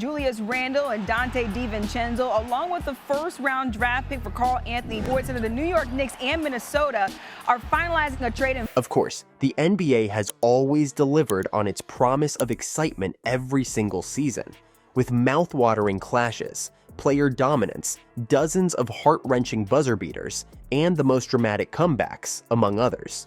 Julius Randle and Donte DiVincenzo, along with the first-round draft pick for Karl-Anthony Towns. The New York Knicks and Minnesota are finalizing a trade. Of course, the NBA has always delivered on its promise of excitement every single season, with mouth-watering clashes, player dominance, dozens of heart-wrenching buzzer beaters, and the most dramatic comebacks, among others.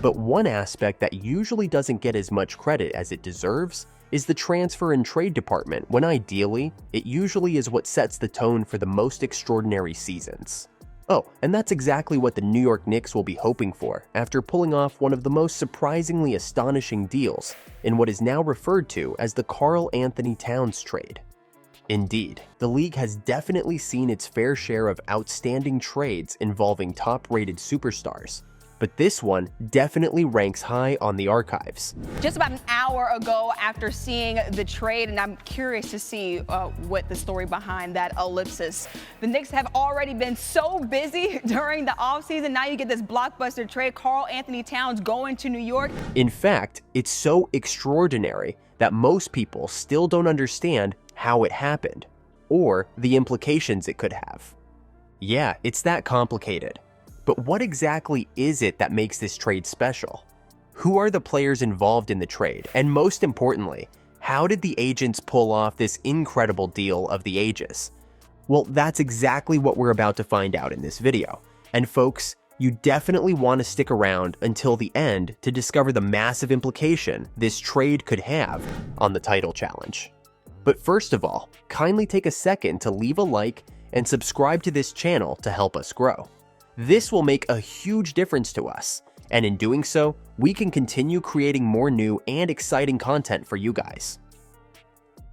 But one aspect that usually doesn't get as much credit as it deserves is the transfer and trade department, when ideally, it usually is what sets the tone for the most extraordinary seasons. Oh, and that's exactly what the New York Knicks will be hoping for after pulling off one of the most surprisingly astonishing deals in what is now referred to as the Karl-Anthony Towns trade. Indeed, the league has definitely seen its fair share of outstanding trades involving top-rated superstars, but this one definitely ranks high on the archives. Just about an hour ago after seeing the trade, and I'm curious to see what the story behind that ellipsis. The Knicks have already been so busy during the offseason. Now you get this blockbuster trade, Karl-Anthony Towns going to New York. In fact, it's so extraordinary that most people still don't understand how it happened, or the implications it could have. Yeah, it's that complicated. But what exactly is it that makes this trade special? Who are the players involved in the trade? And most importantly, how did the agents pull off this incredible deal of the ages? Well, that's exactly what we're about to find out in this video. And folks, you definitely want to stick around until the end to discover the massive implication this trade could have on the title challenge. But first of all, kindly take a second to leave a like and subscribe to this channel to help us grow. This will make a huge difference to us, and in doing so, we can continue creating more new and exciting content for you guys.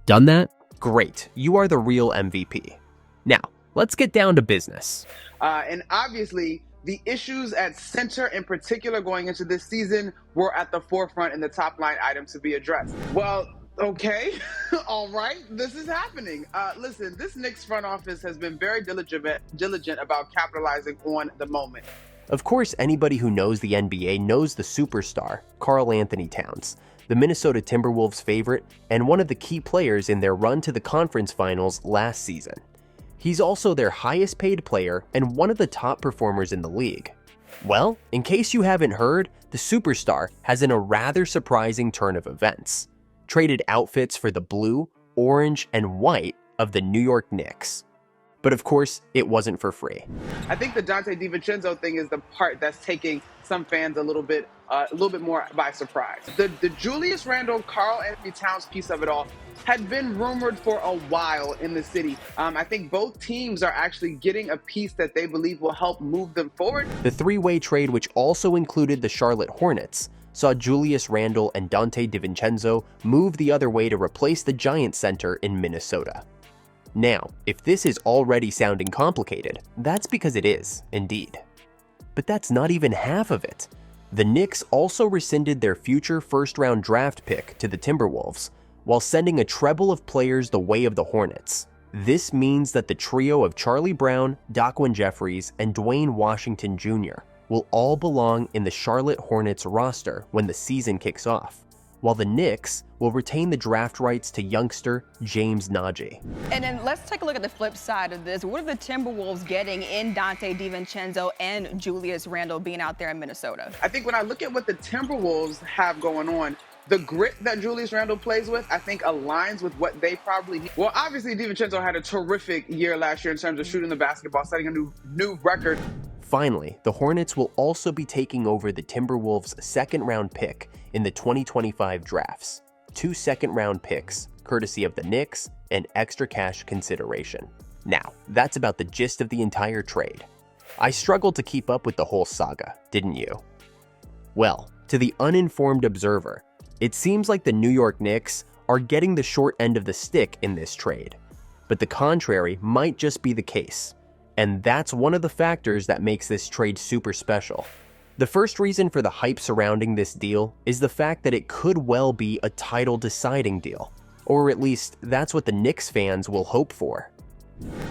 Done that? Great, you are the real MVP. Now, let's get down to business. And obviously, the issues at center in particular going into this season were at the forefront in the top line item to be addressed. Well, okay, all right, this is happening. Listen, this Knicks front office has been very diligent about capitalizing on the moment. Of course, anybody who knows the NBA knows the superstar, Karl-Anthony Towns, the Minnesota Timberwolves favorite and one of the key players in their run to the conference finals last season. He's also their highest paid player and one of the top performers in the league. Well, in case you haven't heard, the superstar has in a rather surprising turn of events. Traded outfits for the blue, orange, and white of the New York Knicks. But of course, it wasn't for free. I think the Donte DiVincenzo thing is the part that's taking some fans a little bit more by surprise. The Julius Randle, Karl-Anthony Towns piece of it all had been rumored for a while in the city. I think both teams are actually getting a piece that they believe will help move them forward. The three-way trade, which also included the Charlotte Hornets, saw Julius Randle and Donte DiVincenzo move the other way to replace the Giants center in Minnesota. Now, if this is already sounding complicated, that's because it is, indeed. But that's not even half of it. The Knicks also rescinded their future first-round draft pick to the Timberwolves, while sending a treble of players the way of the Hornets. This means that the trio of Charlie Brown, Daquan Jeffries, and Dwayne Washington Jr. will all belong in the Charlotte Hornets roster when the season kicks off, while the Knicks will retain the draft rights to youngster James Nagy. And then let's take a look at the flip side of this. What are the Timberwolves getting in Donte DiVincenzo and Julius Randle being out there in Minnesota? I think when I look at what the Timberwolves have going on, the grit that Julius Randle plays with, I think aligns with what they probably need. Well, obviously, DiVincenzo had a terrific year last year in terms of shooting the basketball, setting a new record. Finally, the Hornets will also be taking over the Timberwolves' second-round pick in the 2025 drafts. 2 second-round picks, courtesy of the Knicks, and extra cash consideration. Now, that's about the gist of the entire trade. I struggled to keep up with the whole saga, didn't you? Well, to the uninformed observer, it seems like the New York Knicks are getting the short end of the stick in this trade. But the contrary might just be the case. And that's one of the factors that makes this trade super special. The first reason for the hype surrounding this deal is the fact that it could well be a title-deciding deal, or at least that's what the Knicks fans will hope for.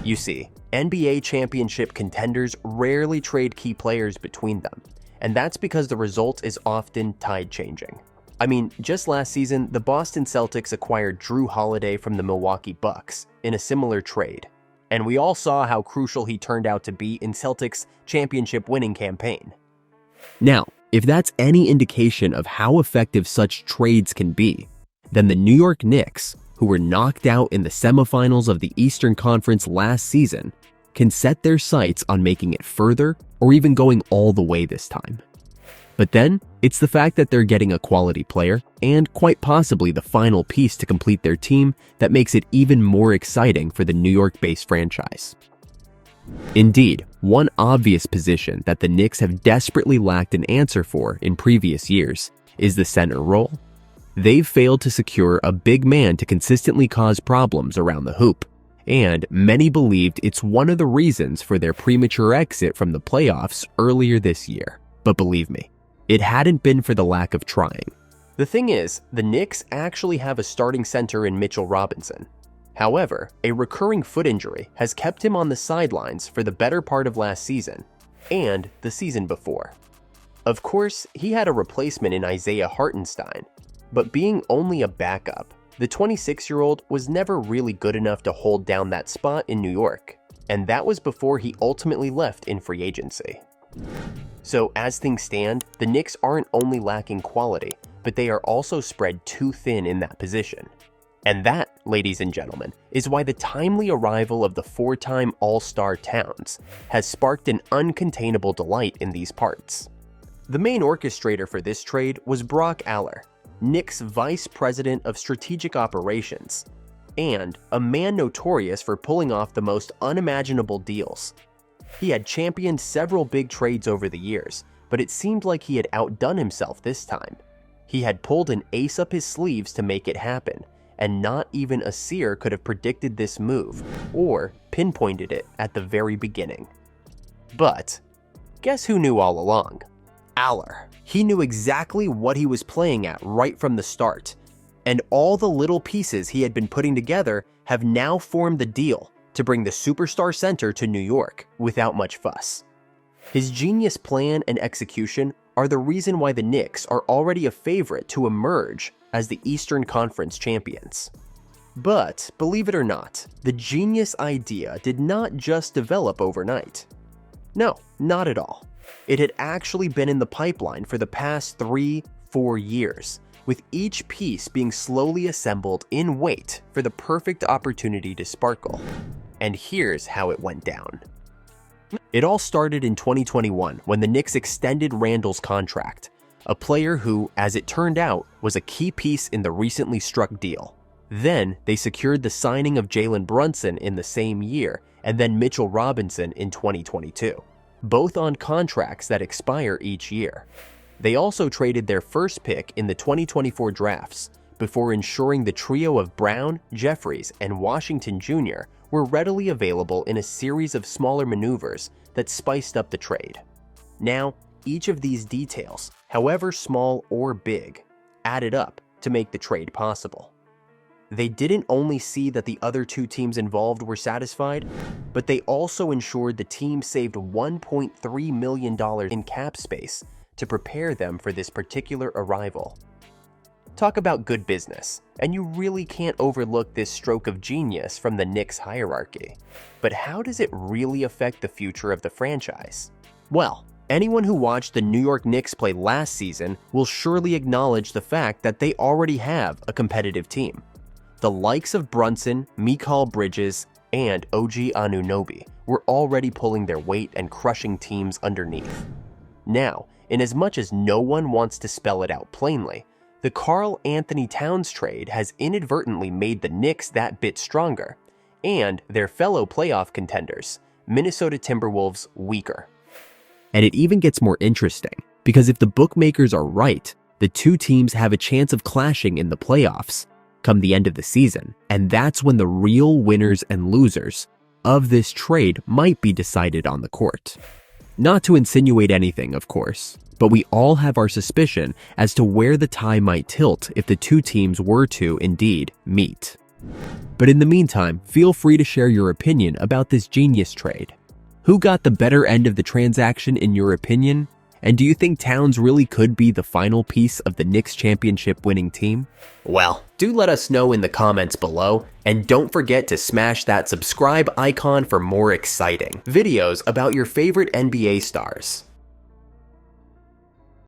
You see, NBA championship contenders rarely trade key players between them, and that's because the result is often tide-changing. I mean, just last season, the Boston Celtics acquired Drew Holiday from the Milwaukee Bucks in a similar trade. And we all saw how crucial he turned out to be in Celtics' championship-winning campaign. Now, if that's any indication of how effective such trades can be, then the New York Knicks, who were knocked out in the semifinals of the Eastern Conference last season, can set their sights on making it further or even going all the way this time. But then, it's the fact that they're getting a quality player, and quite possibly the final piece to complete their team, that makes it even more exciting for the New York-based franchise. Indeed, one obvious position that the Knicks have desperately lacked an answer for in previous years is the center role. They've failed to secure a big man to consistently cause problems around the hoop, and many believed it's one of the reasons for their premature exit from the playoffs earlier this year. But believe me, it hadn't been for the lack of trying. The thing is, the Knicks actually have a starting center in Mitchell Robinson. However, a recurring foot injury has kept him on the sidelines for the better part of last season, and the season before. Of course, he had a replacement in Isaiah Hartenstein, but being only a backup, the 26-year-old was never really good enough to hold down that spot in New York, and that was before he ultimately left in free agency. So as things stand, the Knicks aren't only lacking quality, but they are also spread too thin in that position. And that, ladies and gentlemen, is why the timely arrival of the four-time All-Star Towns has sparked an uncontainable delight in these parts. The main orchestrator for this trade was Brock Aller, Knicks Vice President of Strategic Operations, and a man notorious for pulling off the most unimaginable deals. He had championed several big trades over the years, but it seemed like he had outdone himself this time. He had pulled an ace up his sleeves to make it happen, and not even a seer could have predicted this move, or pinpointed it at the very beginning. But guess who knew all along? Aller. He knew exactly what he was playing at right from the start, and all the little pieces he had been putting together have now formed the deal to bring the superstar center to New York without much fuss. His genius plan and execution are the reason why the Knicks are already a favorite to emerge as the Eastern Conference champions. But, believe it or not, the genius idea did not just develop overnight. No, not at all. It had actually been in the pipeline for the past 3-4 years, with each piece being slowly assembled in wait for the perfect opportunity to sparkle. And here's how it went down. It all started in 2021 when the Knicks extended Randle's contract, a player who, as it turned out, was a key piece in the recently struck deal. Then they secured the signing of Jalen Brunson in the same year, and then Mitchell Robinson in 2022, both on contracts that expire each year. They also traded their first pick in the 2024 drafts before ensuring the trio of Brown, Jeffries, and Washington Jr. were readily available in a series of smaller maneuvers that spiced up the trade. Now, each of these details, however small or big, added up to make the trade possible. They didn't only see that the other two teams involved were satisfied, but they also ensured the team saved $1.3 million in cap space to prepare them for this particular arrival. Talk about good business, and you really can't overlook this stroke of genius from the Knicks hierarchy. But how does it really affect the future of the franchise? Well, anyone who watched the New York Knicks play last season will surely acknowledge the fact that they already have a competitive team. The likes of Brunson, Mikal Bridges, and OG Anunoby were already pulling their weight and crushing teams underneath. Now, inasmuch as no one wants to spell it out plainly, the Karl-Anthony Towns trade has inadvertently made the Knicks that bit stronger, and their fellow playoff contenders, Minnesota Timberwolves, weaker. And it even gets more interesting, because if the bookmakers are right, the two teams have a chance of clashing in the playoffs come the end of the season, and that's when the real winners and losers of this trade might be decided on the court. Not to insinuate anything, of course, but we all have our suspicion as to where the tie might tilt if the two teams were to, indeed, meet. But in the meantime, feel free to share your opinion about this genius trade. Who got the better end of the transaction in your opinion? And do you think Towns really could be the final piece of the Knicks championship winning team? Well, do let us know in the comments below, and don't forget to smash that subscribe icon for more exciting videos about your favorite NBA stars.